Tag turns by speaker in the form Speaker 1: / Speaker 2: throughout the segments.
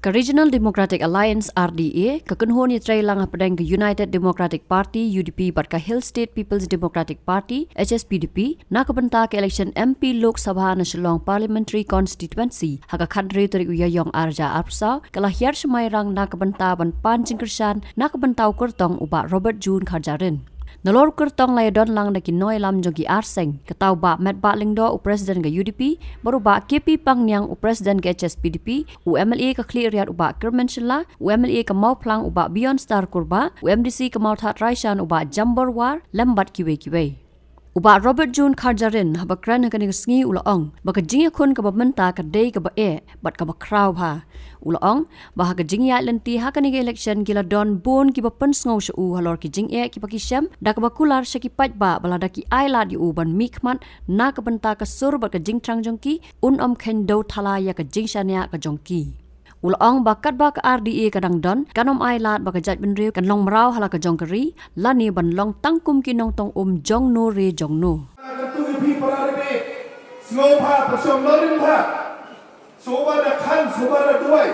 Speaker 1: Ke Regional Democratic Alliance RDA, ke kenhon yatray lang pedang ke United Democratic Party UDP bat ke Hill State People's Democratic Party HSPDP na kebenta ke election MP Lok Sabha na Shillong Parliamentary Constituency haka kadri tari uyayong arja arpsa kala hiar semairang na kebenta ban panjingkersan na kebentau kertong uba Robert June Kharjarin. Nalor kertong layadon lang na kinoy lam jogi arseng ketau ba met ba lingdo u presiden ke UDP baru ba KP Pangnyang u presiden ke HSPDP u MLA ke Kliriat u ba Kermenshela u MLA ke Mau Plang u ba Beyond Star Kurba u MDC ke Mau That Raishan u ba Jamborwar lembat kiwe-kiwe. Uba Robert June Kharjarin haba kran hakaning sngi ulaong baka jingya kun ka babenta ka day ka ba bat ka ba kraw ha ulaong ba ka jingya lenti hakaning election gila don bon ki ba pensngau shu halor ki jingya ki pakisem da ka ba kular syakipat ba balada ki ailat yu ban mikmat na ka benta ka sur ba ka jingtrang jongki ken do thala ya ka jingshania ka jongki. Ulaong bakat ba ka RDA kadang don kanom ailat ba ka jat benriu kan long merau hala ka jongkeri lani ban long tangkum kinong tong jong no re jong no.
Speaker 2: Sngopa persom lorin pa. Soba da kan soba da duai.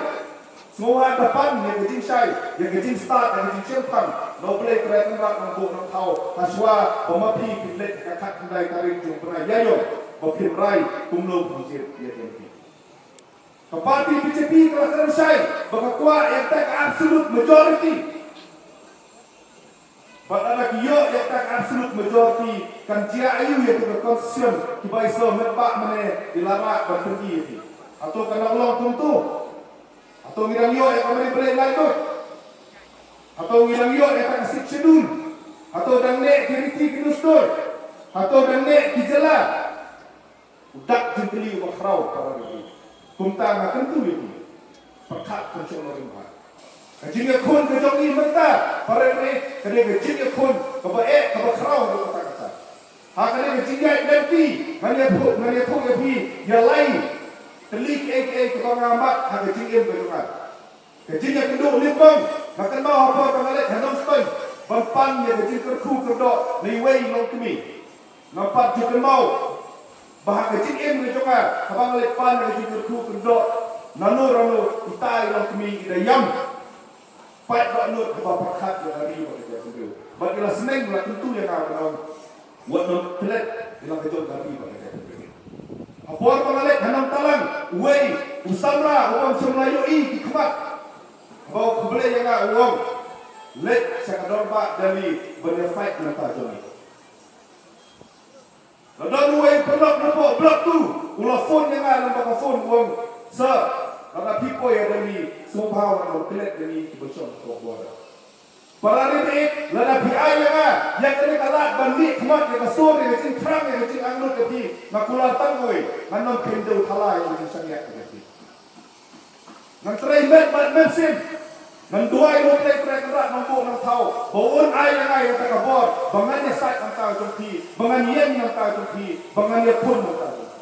Speaker 2: Sngoha depan yang kejing syai, yang kejing start, yang kejing cempang. No boleh kereta nak mampu nak tahu. Haswa pemapi pilih kakak kendai tarik jung pernah yayong. Bapim rai kumlo pujir ya tempi. Parti BJP telah selesai berketua yang tak absolute majority. Pada kiyo yang tak absolute majority kan jia ayu yang berkonsen kibai so merbak mana dilarang berpergi ini. Atau kena ulang tentu. Atau ngilang yo yang kami beli lain tu. Atau ngilang yo yang tak kasih cedul. Atau dang nek kiriti kinustur. Atau dang nek kijela. Udak jenteli wakrau para ini. Kumta akan tu ini, perkat pencuri rumah. Kajingnya kun kejongi mentah, para ini kerana kajingnya kun kebaik kebakrau dari kata-kata. Hakanya kajingnya nanti hanya tu yapi yang lain telik kebangamat hak kajingnya berungan. Kajingnya kenduk limbang, makan mau apa pengalit hendak spend, bampan yang kajing kerku kerdok liway long kemi, nampak juga mau. Bahak kecil mereka abang lepan dari kerku kendok nanu itai lang kami idayam pat baknut ke bapakat yang hari pada sendiri. Bagilah seneng lah tentu yang akan buat non pelet dalam kejauh hari pada sendiri. Apor pengalit hanam talang uai usamra uang semelayu dikemat bawa kebeli yang uang let sekadar bak dari benefit nata joni. Lalu uai pelak nampak blok tu, ulah phone yang ada nampak phone uang sir, karena people yang dari somehow orang pelet dari kebosong kau para ini, lalu PI yang kena kalah bandit kemat yang kasur yang kecil terang yang kecil anggur keti, makulah tangoi, manam kendo thalai yang sangat keti. Nanti mesin. Menduai mobil kereta mampu nak tahu bahawa ayah yang tak kabur, bangannya sait antara jumpi, bangannya yang antara jumpi, bangannya pun antara jumpi.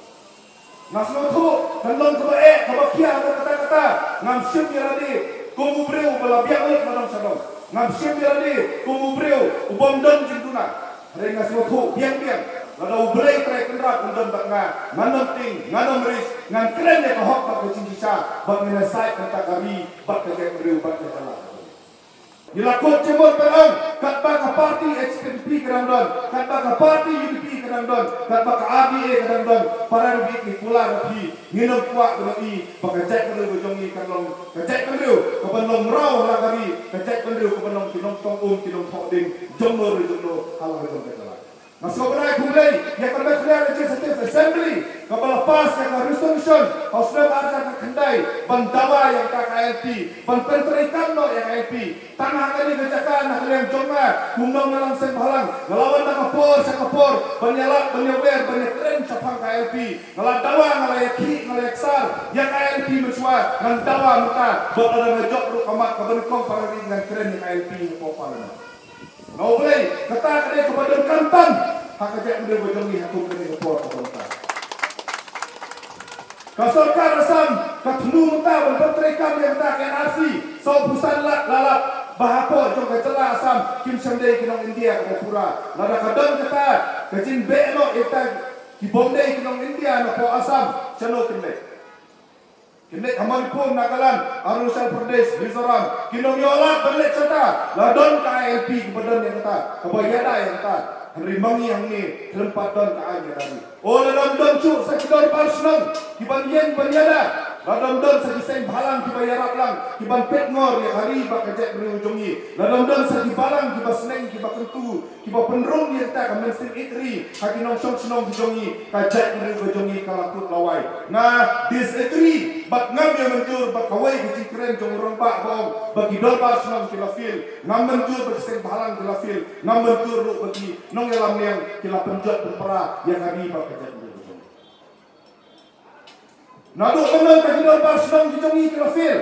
Speaker 2: Nasib tu, kalau kebaik, kebahagiaan kata-kata, ngamsim yang ada, kumu beriu belabiak ulat madam sadom, ngamsim yang ada, kumu beriu ubom don jintuna. Hari nasib tu, biang-biang. Lalu beli kereta kendaraan undang bakna, nganam ting, nganam ris, ngan keren yang kahok bak kecing kisah, bak menyelesai kata kami, bak kerja beriu, bak kerja lah. Dilakut cemur perang, kat bak parti HSPDP kerandon, kat bak parti UDP kerandon, kat bak RDA kerandon, para lebih ni pula lebih, nginum kuat lebih, bak kerja beriu berjongi kalong, kerja beriu, kepenong rau lah kami, kerja beriu kepenong kinong tong kinong tokding, jomur halang kerja lah. Masuk berai kumulai, yang kena clear legislative assembly, kepala pas yang resolution, House Arca kendai, bantawa yang tak KLP, banterikan no yang KLP, tanah kali kerjakan nak yang jomah, kumnong dalam sempalang, ngelawan nak kapor, banyalak, banyawer, banyak keren capang KLP, ngeladawa, ngelayak sar, yang KLP mencuat, ngandawa muka, berada ngejok lu kamat, kebenikong para dengan keren yang KLP ngepopal. Mau boleh kata dia kepada kantan hak kerja dia berjongi hakum kena kepor kepada kasorkan asam ketemu mentah berpenterikan yang tak NRC so busan lalap bahapo jong kecela asam kim sendai kinong India ke pura lada kadon kata kecin beno ita ki bomdai kinong India na po asam chano kinle Kini Manipur, Nagaland, Arunachal Pradesh, Mizoram, kinong yolat balik serta ladon ka ILP kepada yang kata, kebayada yang kata, Henry Mangi yang ni tempat don ka aja tadi. Oh ladon don cu sakidor parsenang, kiban yen banyada. Ladon don sa kiseng balang kiba yarap lang, kiban pet ngor ya hari ba kajak berujungi. Ladon don sa kibalang kiba seneng kiba kentu, kiba penrung ya ta kamen sin itri, hakinong song senong bijungi, kajak berujungi kalakut lawai. Nah disagree, bat ngam yang menjur bat kawai kecil keren jong orang bak bong, bagi dol bar senong kilafil, ngam menjur bagi kiseng balang kilafil, ngam menjur lu bagi nong yalam yang kila penjat berperah ya hari ba kajak. Naduk menang ke hidal Barcelona dijongi kilafil.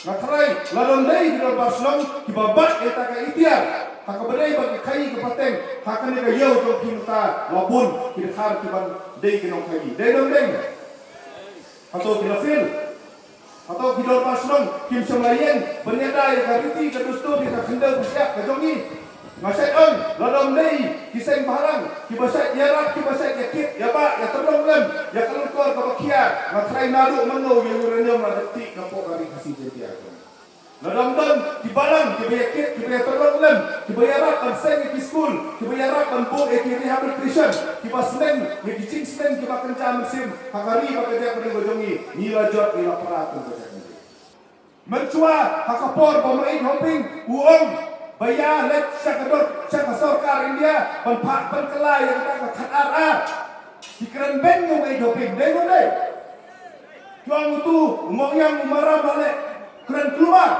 Speaker 2: Nakarai ladon day hidal Barcelona kibabat eta ka itiar. Haka bedai bagi kai ke pateng. Haka ni ka yau jong kinta labun kikhar kiban day kinong kai. Day dong day. Atau kilafil. Atau hidal Barcelona kim semlayen benyadai ka riti ka dusto di ka kendal bersiap ka jongi. Ngasai on ladon day kiseng balang kibasai yarap kibasai yakit ya ba ya terdong lem ya kelukor ka bakia ngatrai nadu meno yang uranium na detik ka pok kari kasih jadi aku ladon don kibalang kibayakit kibaya terdong lem kibayarap kan seng ki school kibayarap kan bo ki rehabilitation kibasmen ni kicing smen kibakan jam sim hakari bakaja kene gojongi nila jot nila parat ko jadi mencua hakapor pemain hopping uong Bayar let syaka sorkar India penpak penkelai yang kata KRA dikeren ben yang ay doping deh deh juang itu umong yang umarah balik keren keluar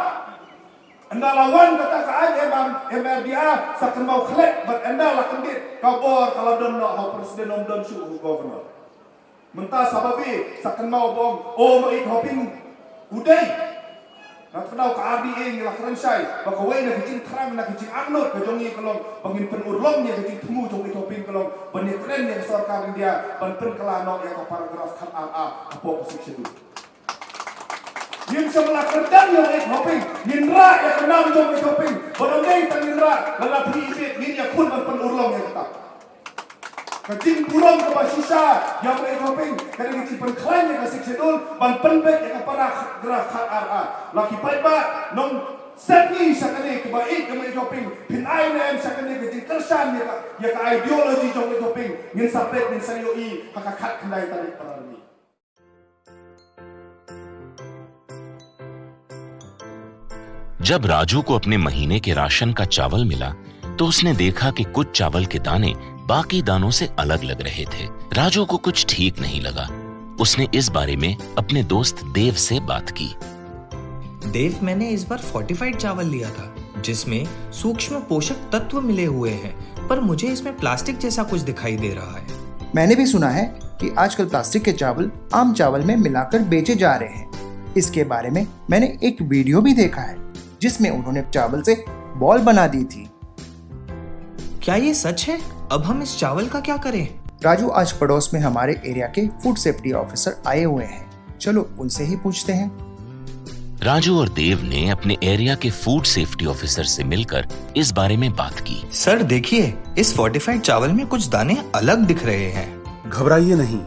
Speaker 2: anda lawan kata KAI MRDA sakan mau khlek but anda lah kendit kabor kalau don nak hau presiden om don su governor mentah sababi sakan mau bong mai doping udai nak kenal ke RDA ni lah keren syai bakawai nak kecil terang nak kecil anut ke jongi kalau pengin penurlong ni kecil temu jongi toping kalau benih keren yang sorkar India banten kelanok yang paragraf kan AA apa section itu yang sebelah kerdan yang naik toping nindra yang kenal jongi toping bodongai tan nindra lalat diisit ni dia pun penurlong yang tetap kecil burung ke basisa yang naik toping kerana kecil penklaim yang kasih sedul ban penbek yang paragraf kan AA laki paiba nong setni sakane ke baik ke mai toping pin ai nem sakane ke kersan ya ka ideologi jong toping ngin sapet nin sayoi hakakat kendai tarik parani
Speaker 3: जब राजू को अपने महीने के राशन का चावल मिला तो उसने देखा कि कुछ चावल के दाने बाकी दानों से अलग लग रहे थे। राजू को कुछ ठीक नहीं लगा। उसने इस बारे में अपने दोस्त देव से बात की।
Speaker 4: देव, मैंने इस बार फोर्टिफाइड चावल लिया था जिसमें सूक्ष्म पोषक तत्व मिले हुए हैं, पर मुझे इसमें प्लास्टिक जैसा कुछ दिखाई दे रहा है।
Speaker 5: मैंने भी सुना है कि आजकल प्लास्टिक के चावल आम चावल में मिलाकर बेचे जा रहे हैं। इसके बारे में मैंने एक वीडियो भी देखा है जिसमें उन्होंने चावल से बॉल बना दी थी।
Speaker 4: क्या ये सच है? अब हम इस चावल का क्या करें?
Speaker 5: राजू, आज पड़ोस में हमारे एरिया के फूड सेफ्टी ऑफिसर आए हुए हैं, चलो उनसे ही पूछते हैं।
Speaker 3: राजू और देव ने अपने एरिया के फूड सेफ्टी ऑफिसर से मिलकर इस बारे में बात की।
Speaker 4: सर देखिए, इस फोर्टिफाइड चावल में कुछ दाने अलग दिख रहे हैं।
Speaker 6: घबराइए नहीं,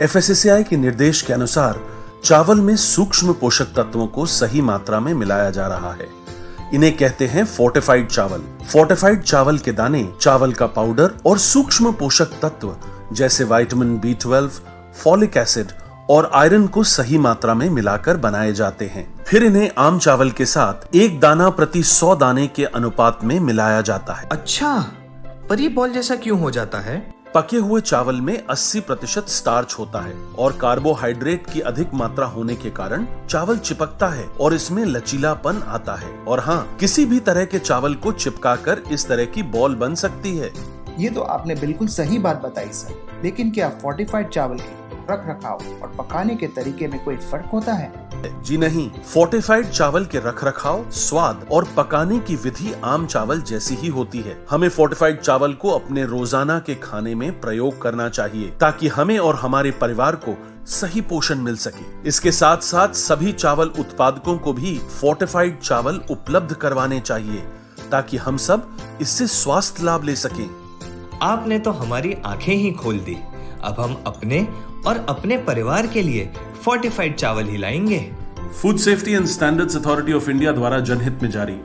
Speaker 6: FSSAI के निर्देश के अनुसार चावल में सूक्ष्म पोषक तत्वों को सही मात्रा में मिलाया जा रहा है। इन्हें कहते हैं फोर्टिफाइड चावल। फोर्टिफाइड चावल के दाने चावल का पाउडर और सूक्ष्म पोषक तत्व जैसे विटामिन B12, फॉलिक एसिड और आयरन को सही मात्रा में मिलाकर बनाए जाते हैं। फिर इन्हें आम चावल के साथ 1 दाना प्रति 100 दाने के अनुपात में मिलाया जाता है।
Speaker 4: अच्छा, पर ये बॉल जैसा क्यों हो जाता है?
Speaker 6: पके हुए चावल में 80% स्टार्च होता है और कार्बोहाइड्रेट की अधिक मात्रा होने के कारण चावल चिपकता है और इसमें लचीलापन आता है। और हाँ, किसी भी तरह के चावल को चिपकाकर इस तरह की बॉल बन सकती है।
Speaker 5: ये तो आपने बिल्कुल सही बात बताई सर, लेकिन क्या फोर्टिफाइड चावल के रख रखाव और पकाने के तरीके में कोई फर्क होता है?
Speaker 6: जी नहीं, फोर्टिफाइड चावल के रख रखाव, स्वाद और पकाने की विधि आम चावल जैसी ही होती है। हमें फोर्टिफाइड चावल को अपने रोजाना के खाने में प्रयोग करना चाहिए ताकि हमें और हमारे परिवार को सही पोषण मिल सके। इसके साथ साथ सभी चावल उत्पादकों को भी फोर्टिफाइड चावल उपलब्ध करवाने चाहिए ताकि हम सब इससे स्वास्थ्य लाभ ले सकें।
Speaker 4: आपने तो हमारी आंखें ही खोल दी। अब हम अपने और अपने परिवार के लिए फोर्टिफाइड चावल ही लाएंगे।
Speaker 6: Food safety and standards authority of India द्वारा जनहित में जारी।